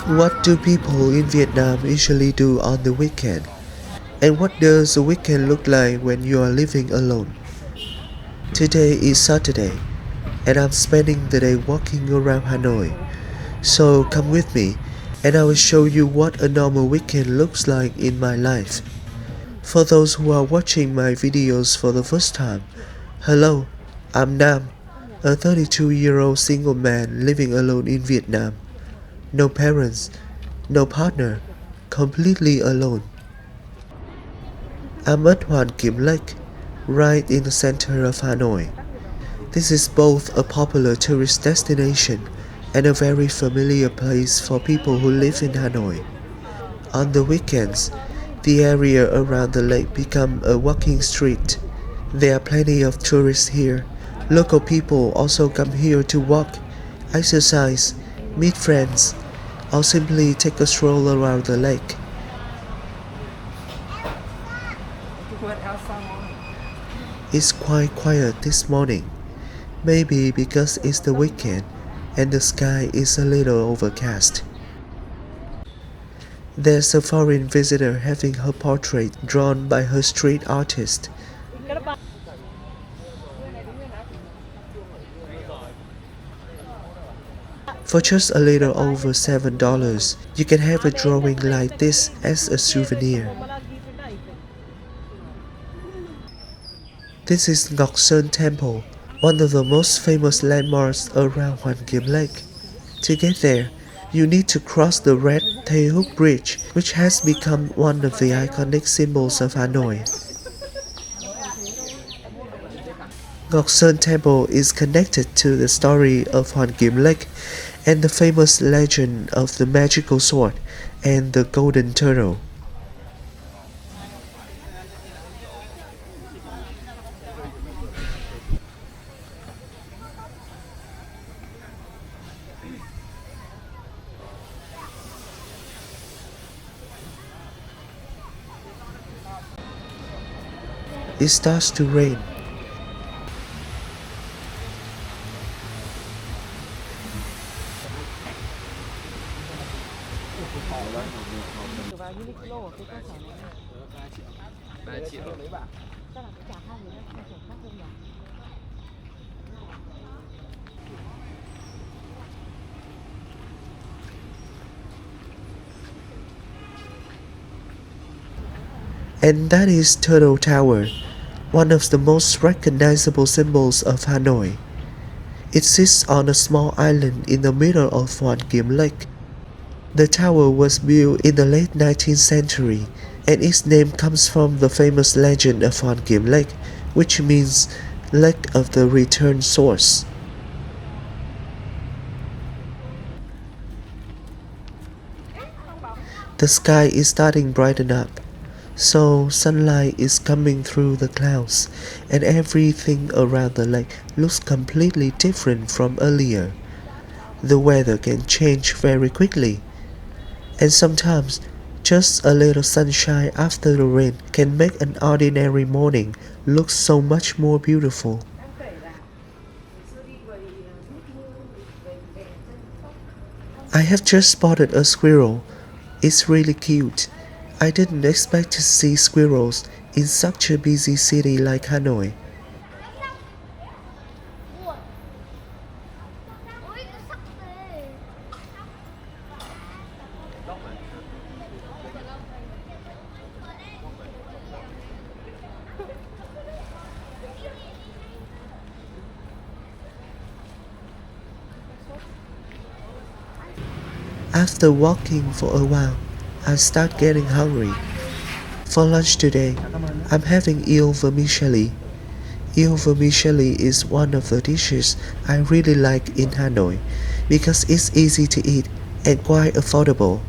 What do people in Vietnam usually do on the weekend? And what does a weekend look like when you are living alone? Today is Saturday, and I'm spending the day walking around Hanoi. So come with me, and I will show you what a normal weekend looks like in my life. For those who are watching my videos for the first time, hello, I'm Nam, a 32-year-old single man living alone in Vietnam. No parents, no partner, completely alone. I'm at Hoan Kiem Lake, right in the center of Hanoi. This is both a popular tourist destination and a very familiar place for people who live in Hanoi. On the weekends, the area around the lake becomes a walking street. There are plenty of tourists here. Local people also come here to walk, exercise, meet friends, or simply take a stroll around the lake. It's quite quiet this morning, maybe because it's the weekend and the sky is a little overcast. There's a foreign visitor having her portrait drawn by her street artist. For just a little over $7, you can have a drawing like this as a souvenir. This is Ngoc Sơn Temple, one of the most famous landmarks around Hoan Kiem Lake. To get there, you need to cross the Red Tae Hook Bridge, which has become one of the iconic symbols of Hanoi. Ngoc Sơn Temple is connected to the story of Hoan Kiem Lake and the famous legend of the magical sword and the golden turtle. It starts to rain. And that is Turtle Tower, one of the most recognizable symbols of Hanoi. It sits on a small island in the middle of Hoan Kiem Lake. The tower was built in the late 19th century, and its name comes from the famous legend of Hoan Kiem Lake, which means Lake of the Return Source. The sky is starting to brighten up, so sunlight is coming through the clouds, and everything around the lake looks completely different from earlier. The weather can change very quickly, and sometimes just a little sunshine after the rain can make an ordinary morning look so much more beautiful. I have just spotted a squirrel. It's really cute. I didn't expect to see squirrels in such a busy city like Hanoi. After walking for a while, I start getting hungry. For lunch today, I'm having eel vermicelli. Eel vermicelli is one of the dishes I really like in Hanoi because it's easy to eat and quite affordable.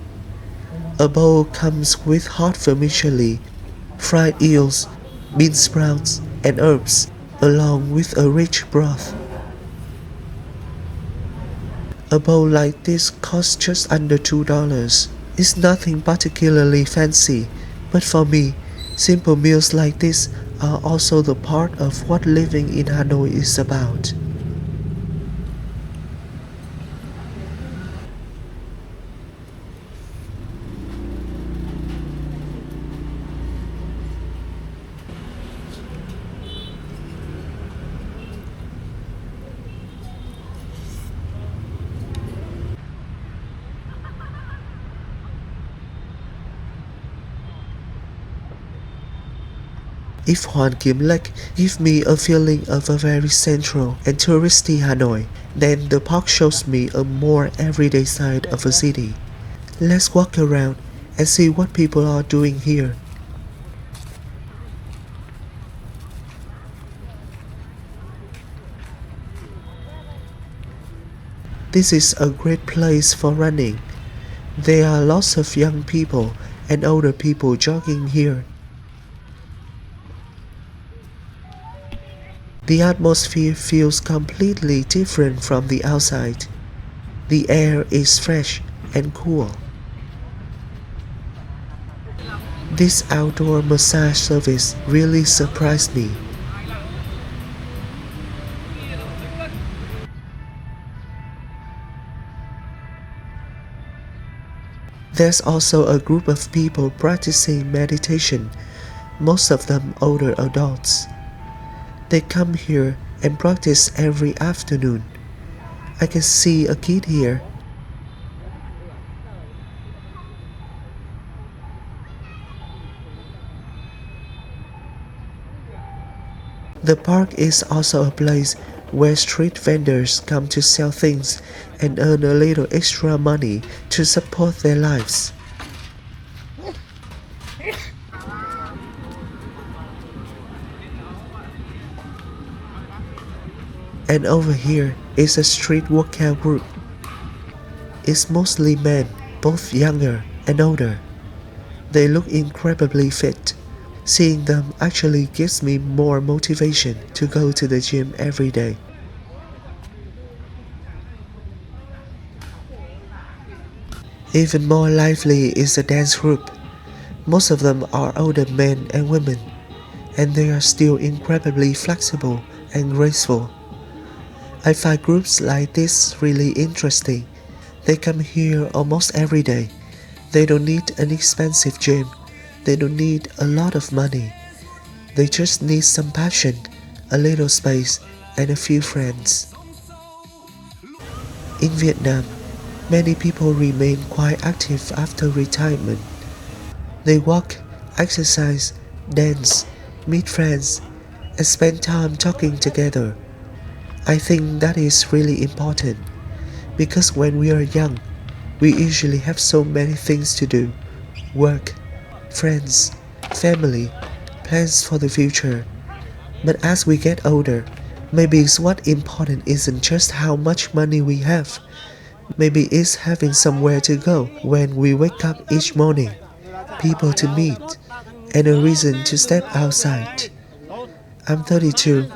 A bowl comes with hot vermicelli, fried eels, bean sprouts, and herbs, along with a rich broth. A bowl like this costs just under $2. It's nothing particularly fancy, but for me, simple meals like this are also the part of what living in Hanoi is about. If Hoan Kiem Lake gives me a feeling of a very central and touristy Hanoi, then the park shows me a more everyday side of a city. Let's walk around and see what people are doing here. This is a great place for running. There are lots of young people and older people jogging here. The atmosphere feels completely different from the outside. The air is fresh and cool. This outdoor massage service really surprised me. There's also a group of people practicing meditation, most of them older adults. They come here and practice every afternoon. I can see a kid here. The park is also a place where street vendors come to sell things and earn a little extra money to support their lives. And over here is a street workout group. It's mostly men, both younger and older. They look incredibly fit. Seeing them actually gives me more motivation to go to the gym every day. Even more lively is the dance group. Most of them are older men and women, and they are still incredibly flexible and graceful. I find groups like this really interesting. They come here almost every day. They don't need an expensive gym. They don't need a lot of money. They just need some passion, a little space, and a few friends. In Vietnam, many people remain quite active after retirement. They walk, exercise, dance, meet friends, and spend time talking together. I think that is really important because when we are young, we usually have so many things to do: work, friends, family, plans for the future. But as we get older, maybe what's important isn't just how much money we have. Maybe it's having somewhere to go when we wake up each morning, people to meet, and a reason to step outside. I'm 32,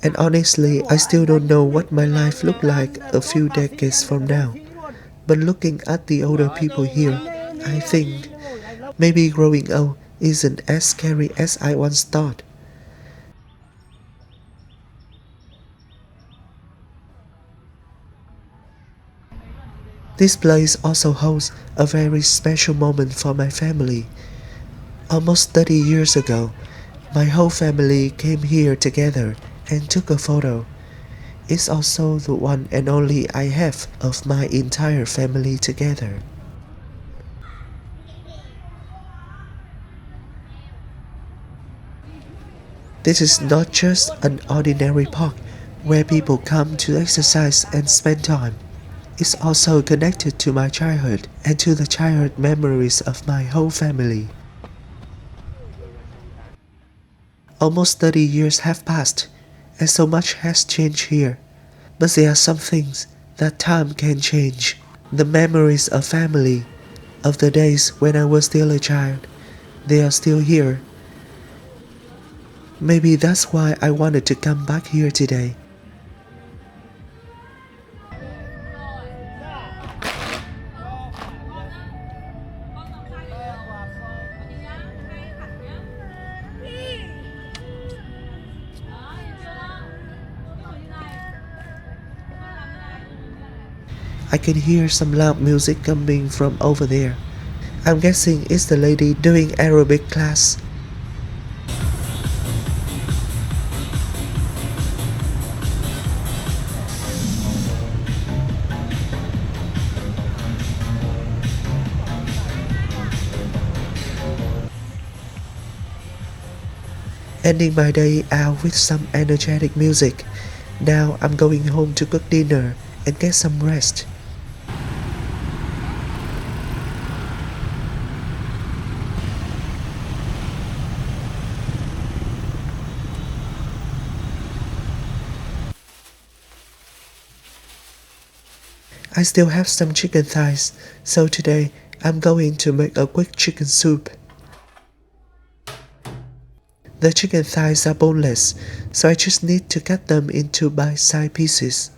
and honestly, I still don't know what my life look like a few decades from now. But looking at the older people here, I think maybe growing old isn't as scary as I once thought. This place also holds a very special moment for my family. Almost 30 years ago, my whole family came here together and took a photo. It's also the one and only I have of my entire family together. This is not just an ordinary park where people come to exercise and spend time. It's also connected to my childhood and to the childhood memories of my whole family. Almost 30 years have passed, and so much has changed here. But there are some things that time can change. The memories of family, of the days when I was still a child, they are still here. Maybe that's why I wanted to come back here today. I can hear some loud music coming from over there. I'm guessing it's the lady doing aerobic class. Ending my day out with some energetic music. Now I'm going home to cook dinner and get some rest. I still have some chicken thighs, so today I'm going to make a quick chicken soup. The chicken thighs are boneless, so I just need to cut them into bite-sized pieces.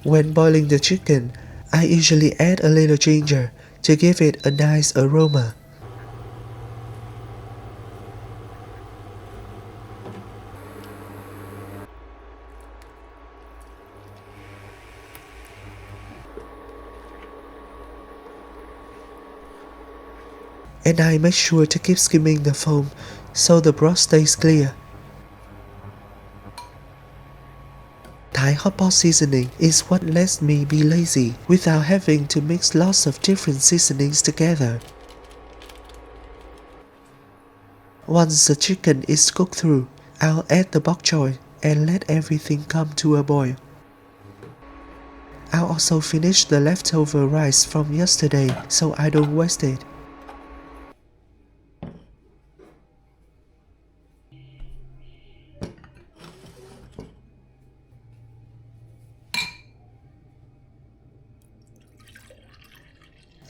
When boiling the chicken, I usually add a little ginger to give it a nice aroma. And I make sure to keep skimming the foam so the broth stays clear. Thai hot pot seasoning is what lets me be lazy without having to mix lots of different seasonings together. Once the chicken is cooked through, I'll add the bok choy and let everything come to a boil. I'll also finish the leftover rice from yesterday so I don't waste it.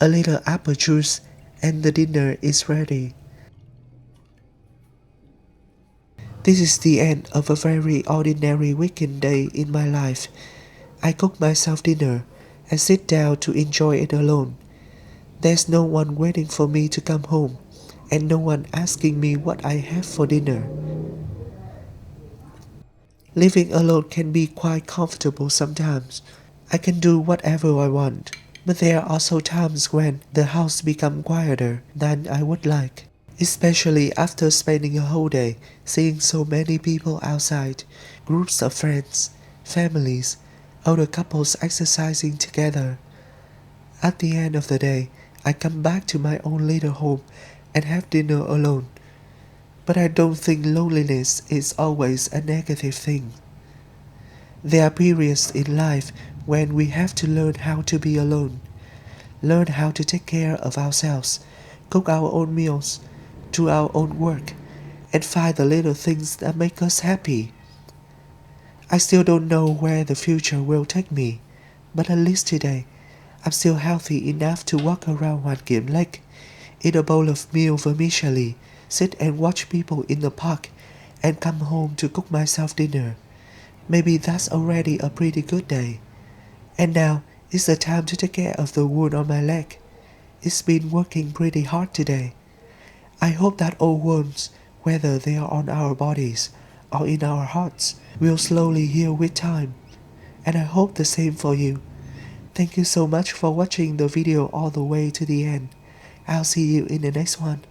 A little apple juice and the dinner is ready. This is the end of a very ordinary weekend day in my life. I cook myself dinner and sit down to enjoy it alone. There's no one waiting for me to come home, and no one asking me what I have for dinner. Living alone can be quite comfortable sometimes. I can do whatever I want, but there are also times when the house becomes quieter than I would like, especially after spending a whole day seeing so many people outside, groups of friends, families, older couples exercising together. At the end of the day, I come back to my own little home and have dinner alone. But I don't think loneliness is always a negative thing. There are periods in life when we have to learn how to be alone, learn how to take care of ourselves, cook our own meals, do our own work, and find the little things that make us happy. I still don't know where the future will take me, but at least today, I'm still healthy enough to walk around Hoan Kiem Lake, eat a bowl of meal vermicelli, sit and watch people in the park, and come home to cook myself dinner. Maybe that's already a pretty good day. And now it's the time to take care of the wound on my leg. It's been working pretty hard today. I hope that old wounds, whether they are on our bodies or in our hearts, will slowly heal with time. And I hope the same for you. Thank you so much for watching the video all the way to the end. I'll see you in the next one.